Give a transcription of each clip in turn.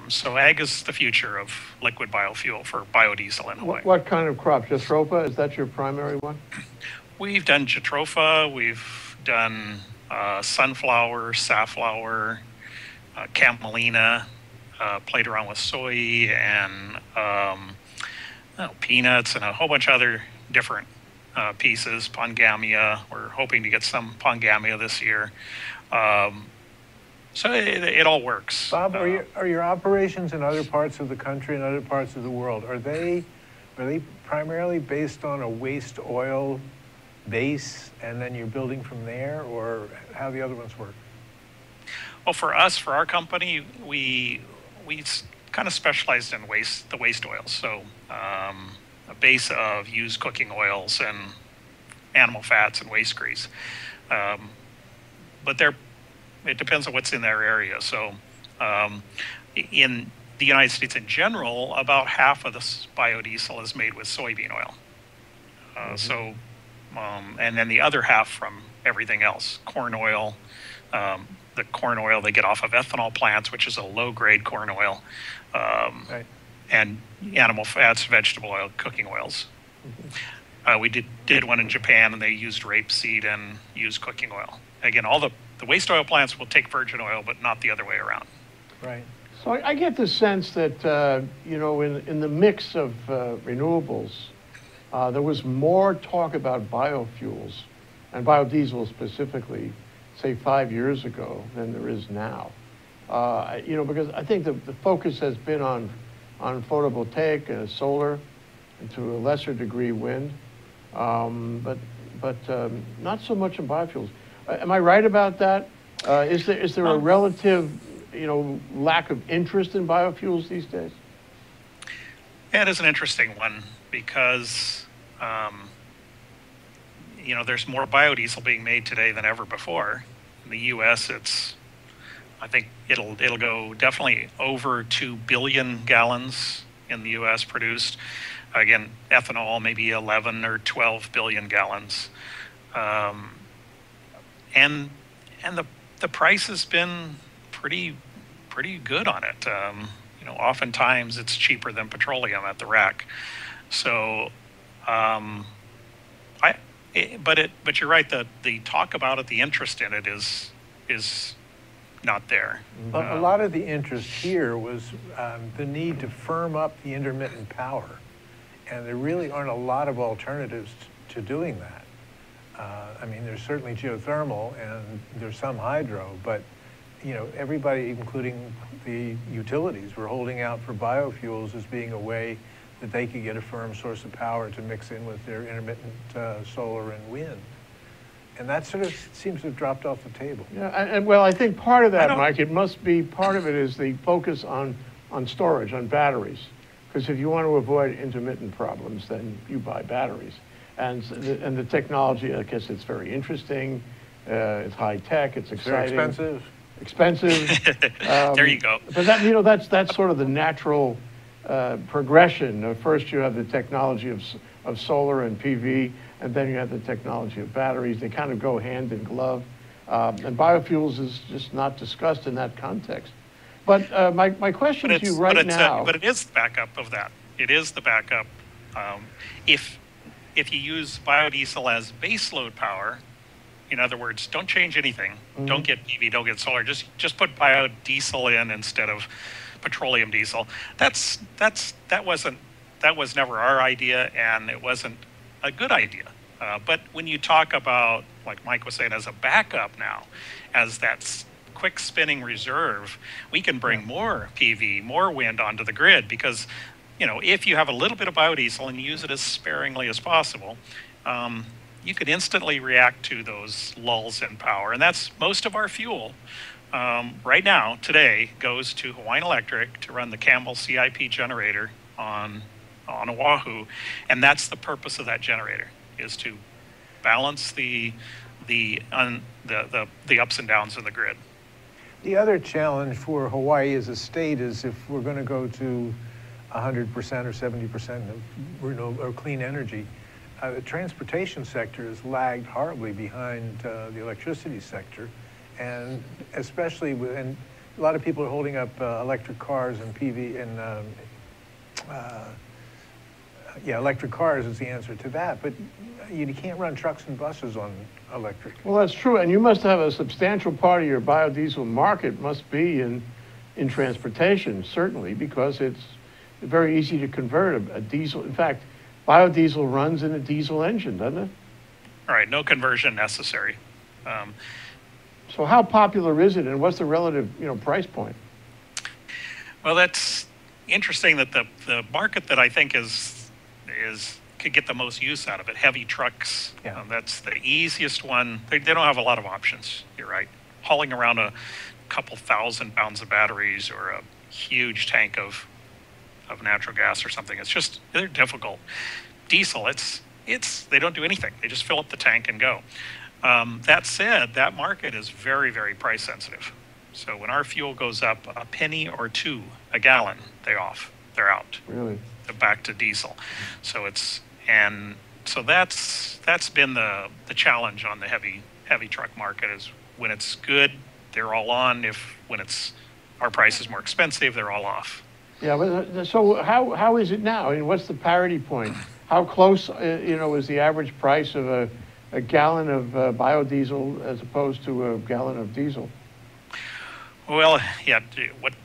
So ag is the future of liquid biofuel for biodiesel in Hawaii. What kind of crop? Jatropha, is that your primary one? We've done jatropha, we've done sunflower, safflower, camelina, played around with soy and peanuts and a whole bunch of other different pieces. Pongamia, we're hoping to get some pongamia this year. So it all works. Bob, are your operations in other parts of the country and other parts of the world, are they primarily based on a waste oil base and then you're building from there, or how the other ones work? Well, for us, for our company, we kind of specialized in the waste oils. So a base of used cooking oils and animal fats and waste grease. But it depends on what's in their area. So in the United States in general, about half of this biodiesel is made with soybean oil. And then the other half from everything else, corn oil, the corn oil they get off of ethanol plants, which is a low-grade corn oil, Right. and animal fats, vegetable oil, cooking oils. We did one in Japan, and they used rapeseed and used cooking oil. Again, all the waste oil plants will take virgin oil, but not the other way around. Right. So I get the sense that, in the mix of renewables, there was more talk about biofuels and biodiesel specifically, say 5 years ago, than there is now. Because I think the focus has been on photovoltaic and solar, and to a lesser degree wind, but not so much in biofuels. Am I right about that? Is there a relative, lack of interest in biofuels these days? Yeah, it is an interesting one because, there's more biodiesel being made today than ever before. In the U.S., I think it'll go definitely over 2 billion gallons in the U.S. produced. Again, ethanol, maybe 11 or 12 billion gallons. And the price has been pretty good on it. Oftentimes it's cheaper than petroleum at the rack. So, but you're right. The talk about it, the interest in it is not there. A lot of the interest here was the need to firm up the intermittent power, and there really aren't a lot of alternatives to doing that. There's certainly geothermal and there's some hydro, but everybody, including the utilities, were holding out for biofuels as being a way that they could get a firm source of power to mix in with their intermittent solar and wind. And that sort of seems to have dropped off the table. Yeah, and I think part of that, Mike, it must be, part of it is the focus on storage, on batteries. Because if you want to avoid intermittent problems, then you buy batteries. And the technology, I guess it's very interesting. It's high tech. It's exciting. Very expensive. There you go. But that's sort of the natural progression. First, you have the technology of solar and PV, and then you have the technology of batteries. They kind of go hand in glove. And biofuels is just not discussed in that context. But my question to you now... But it is the backup of that. It is the backup. If you use biodiesel as baseload power, in other words, don't change anything. Mm-hmm. Don't get PV, don't get solar. Just put biodiesel in instead of petroleum diesel. That was never our idea, and it wasn't a good idea. But when you talk about, like Mike was saying, as a backup now, as that quick spinning reserve, we can bring more PV, more wind onto the grid because, if you have a little bit of biodiesel and you use it as sparingly as possible, you could instantly react to those lulls in power. And that's most of our fuel right now, today, goes to Hawaiian Electric to run the Campbell CIP generator on Oahu. And that's the purpose of that generator, is to balance the ups and downs in the grid. The other challenge for Hawaii as a state is if we're going to go to 100% or 70% of renewable or clean energy, the transportation sector has lagged horribly behind the electricity sector, and especially a lot of people are holding up electric cars and PV and yeah, electric cars is the answer to that. But you can't run trucks and buses on electric. Well, that's true, and you must have a substantial part of your biodiesel market must be in transportation, certainly, because it's very easy to convert a diesel. In fact, biodiesel runs in a diesel engine, doesn't it? All right, no conversion necessary. So how popular is it, and what's the relative, price point? Well, that's interesting that the market that I think could get the most use out of it, heavy trucks. Yeah. That's the easiest one. They don't have a lot of options. You're right. Hauling around a couple 1,000 pounds of batteries or a huge tank of natural gas or something. They're difficult. Diesel, they don't do anything. They just fill up the tank and go. That said, that market is very, very price sensitive. So when our fuel goes up a penny or two a gallon, they're out. Really? They're back to diesel. So that's been the challenge on the heavy truck market is when it's good, they're all on. When our price is more expensive, they're all off. Yeah, but so how is it now? I mean, what's the parity point? How close, is the average price of a gallon of biodiesel as opposed to a gallon of diesel? Well, yeah.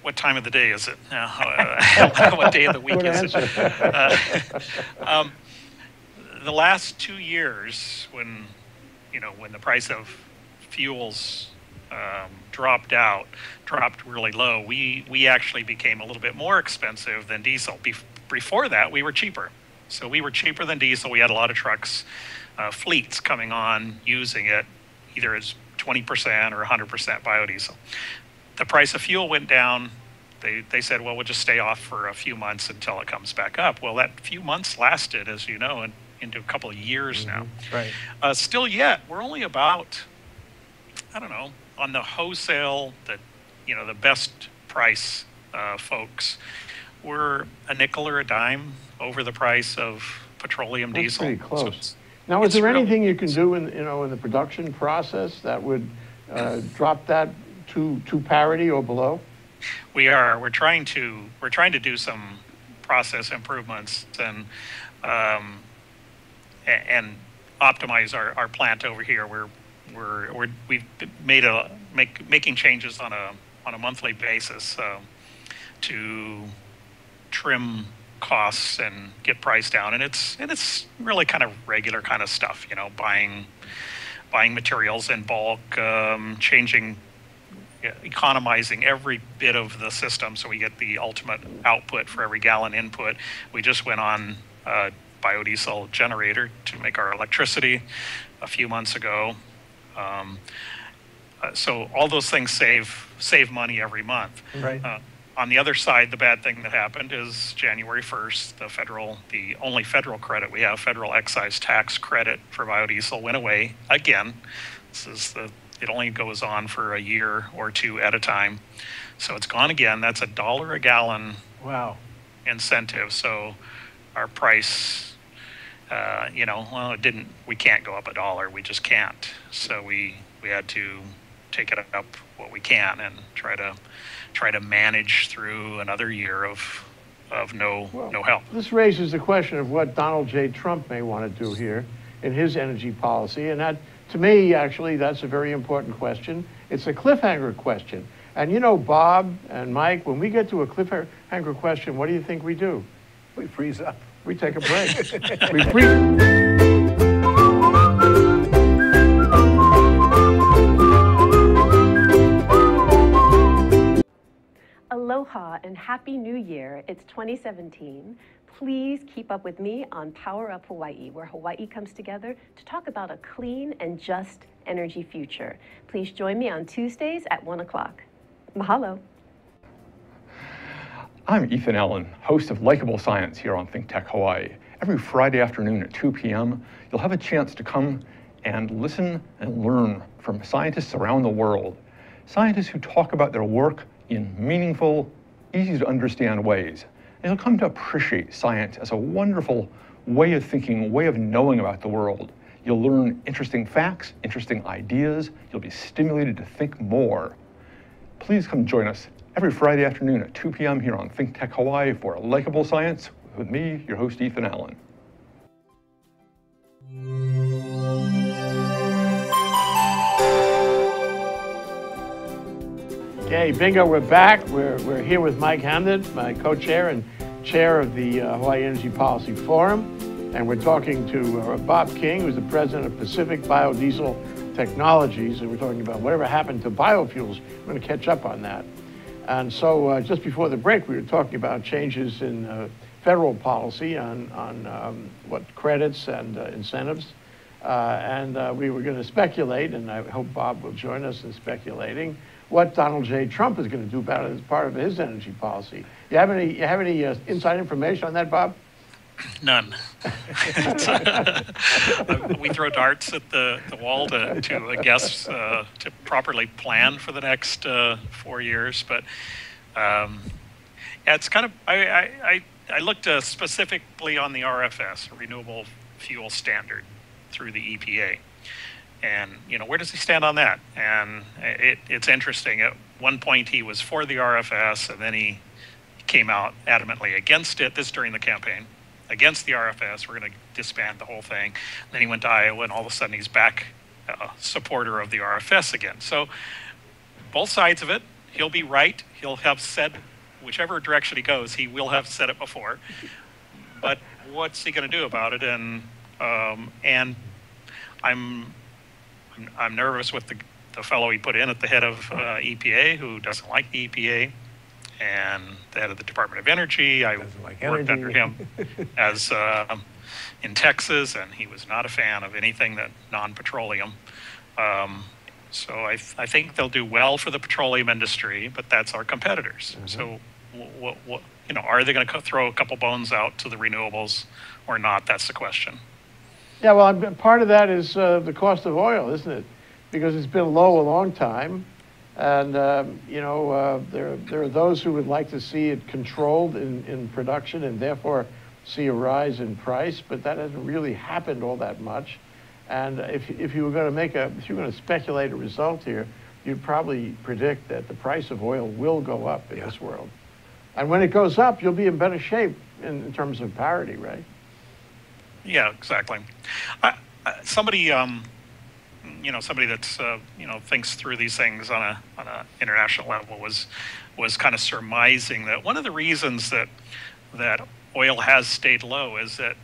What time of the day is it? What day of the week Good is answer. it? The last 2 years, when the price of fuels dropped really low, we actually became a little bit more expensive than diesel. Before that, we were cheaper. So we were cheaper than diesel. We had a lot of trucks, fleets coming on using it, either as 20% or 100% biodiesel. The price of fuel went down. They said, well, we'll just stay off for a few months until it comes back up. Well, that few months lasted, as you know, into a couple of years now. Right. Still yet, we're only about, I don't know, on the wholesale, the best price folks, we're a nickel or a dime over the price of petroleum That's diesel. pretty close. So Now, is there really anything you can do in the production process that would drop that to parity or below? We're trying to do some process improvements and optimize our plant over here. We've made making changes on a monthly basis to trim costs and get price down, and it's really kind of regular kind of stuff, buying materials in bulk, economizing every bit of the system so we get the ultimate output for every gallon input. We just went on a biodiesel generator to make our electricity a few months ago. So all those things save money every month. Right. On the other side, the bad thing that happened is January 1st, the only federal credit we have, federal excise tax credit for biodiesel, went away again. It only goes on for a year or two at a time. So it's gone again. That's $1 a gallon. Wow. Incentive. So our price, we can't go up $1. We just can't. So we had to take it up what we can and try to manage through another year of no help. This raises the question of what Donald J. Trump may want to do here in his energy policy, and that, to me, actually, that's a very important question. It's a cliffhanger question. And Bob and Mike, when we get to a cliffhanger question, what do you think we do? We freeze up. We take a break. We freeze. Aloha and Happy New Year. It's 2017. Please keep up with me on Power Up Hawaii, where Hawaii comes together to talk about a clean and just energy future. Please join me on Tuesdays at 1 o'clock. Mahalo. I'm Ethan Allen, host of Likeable Science here on Think Tech Hawaii. Every Friday afternoon at 2 p.m., you'll have a chance to come and listen and learn from scientists around the world. Scientists who talk about their work in meaningful, easy to understand ways. And you'll come to appreciate science as a wonderful way of thinking, way of knowing about the world. You'll learn interesting facts, interesting ideas. You'll be stimulated to think more. Please come join us every Friday afternoon at 2 p.m. here on Think Tech Hawaii for Likeable Science with me, your host, Ethan Allen. Okay, bingo, we're back. We're here with Mike Hamden, my co-chair and chair of the Hawaii Energy Policy Forum. And we're talking to Bob King, who's the president of Pacific Biodiesel Technologies. And we're talking about whatever happened to biofuels. We're going to catch up on that. And so just before the break, we were talking about changes in federal policy on what credits and incentives. And we were going to speculate, and I hope Bob will join us in speculating, what Donald J. Trump is going to do about it as part of his energy policy. You have any inside information on that, Bob? None. We throw darts at the wall to guess to properly plan for the next 4 years. But yeah, it's kind of I looked specifically on the RFS, Renewable Fuel Standard, through the EPA. And, where does he stand on that? And it's interesting. At one point, he was for the RFS, and then he came out adamantly against it. This during the campaign, against the RFS. We're going to disband the whole thing. And then he went to Iowa, and all of a sudden, he's back supporter of the RFS again. So both sides of it, he'll be right. He'll have said, whichever direction he goes, he will have said it before. But what's he going to do about it? And I'm nervous with the fellow he put in at the head of EPA, who doesn't like the EPA, and the head of the Department of Energy. I worked under him as in Texas, and he was not a fan of anything that non-petroleum. So I think they'll do well for the petroleum industry, but that's our competitors. Mm-hmm. So what are they going to throw a couple bones out to the renewables or not? That's the question. Yeah, well, part of that is the cost of oil, isn't it? Because it's been low a long time. And, there are those who would like to see it controlled in production and therefore see a rise in price, but that hasn't really happened all that much. And if you were going to speculate a result here, you'd probably predict that the price of oil will go up in this world. And when it goes up, you'll be in better shape in terms of parity, right? Yeah, exactly. Somebody that's thinks through these things on a international level was kind of surmising that one of the reasons that oil has stayed low is that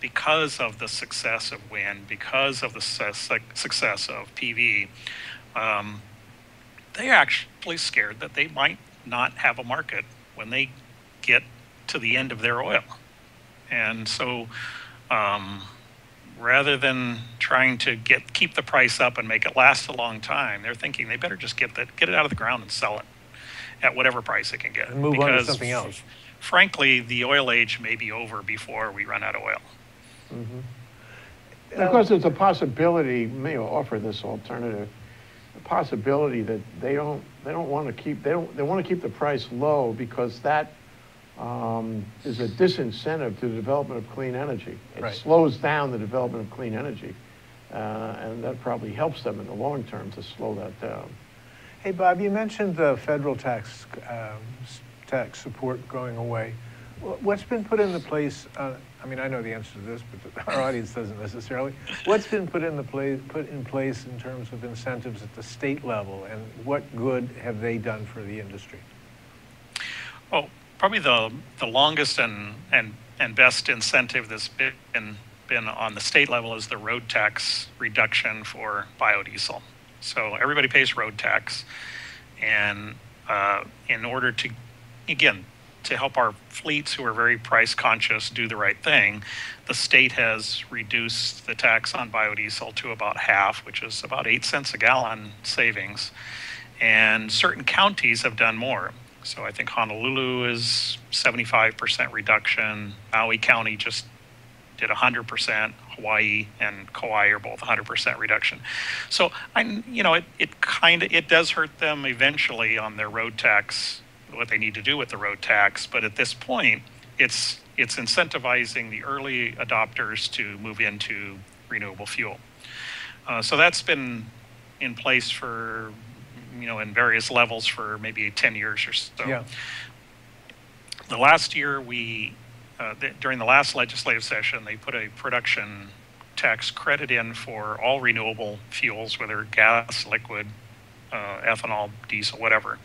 because of the success of wind, because of the success of PV, they're actually scared that they might not have a market when they get to the end of their oil, and so. Rather than trying to keep the price up and make it last a long time, they're thinking they better just get it out of the ground and sell it at whatever price it can get. And move on to something else. Frankly, the oil age may be over before we run out of oil. Mm-hmm. Of course, there's a possibility. May offer this alternative. The possibility that they want to keep the price low because that. Is a disincentive to the development of clean energy. It slows down the development of clean energy, and that probably helps them in the long term to slow that down. Hey, Bob, you mentioned the federal tax support going away. What's been put into place? I mean, I know the answer to this, but our audience doesn't necessarily. What's been put in place in terms of incentives at the state level, and what good have they done for the industry? Well, probably the longest and best incentive that's been on the state level is the road tax reduction for biodiesel. So everybody pays road tax, and in order to, again, to help our fleets who are very price conscious do the right thing, the state has reduced the tax on biodiesel to about half, which is about 8 cents a gallon savings. And certain counties have done more. So I think Honolulu is 75% reduction. Maui County just did 100%. Hawaii and Kauai are both 100% reduction. So it does hurt them eventually on their road tax, what they need to do with the road tax. But at this point, it's incentivizing the early adopters to move into renewable fuel. So that's been in place for in various levels for maybe 10 years or so. Yeah. The last year, during the last legislative session, they put a production tax credit in for all renewable fuels, whether gas, liquid, ethanol, diesel, whatever.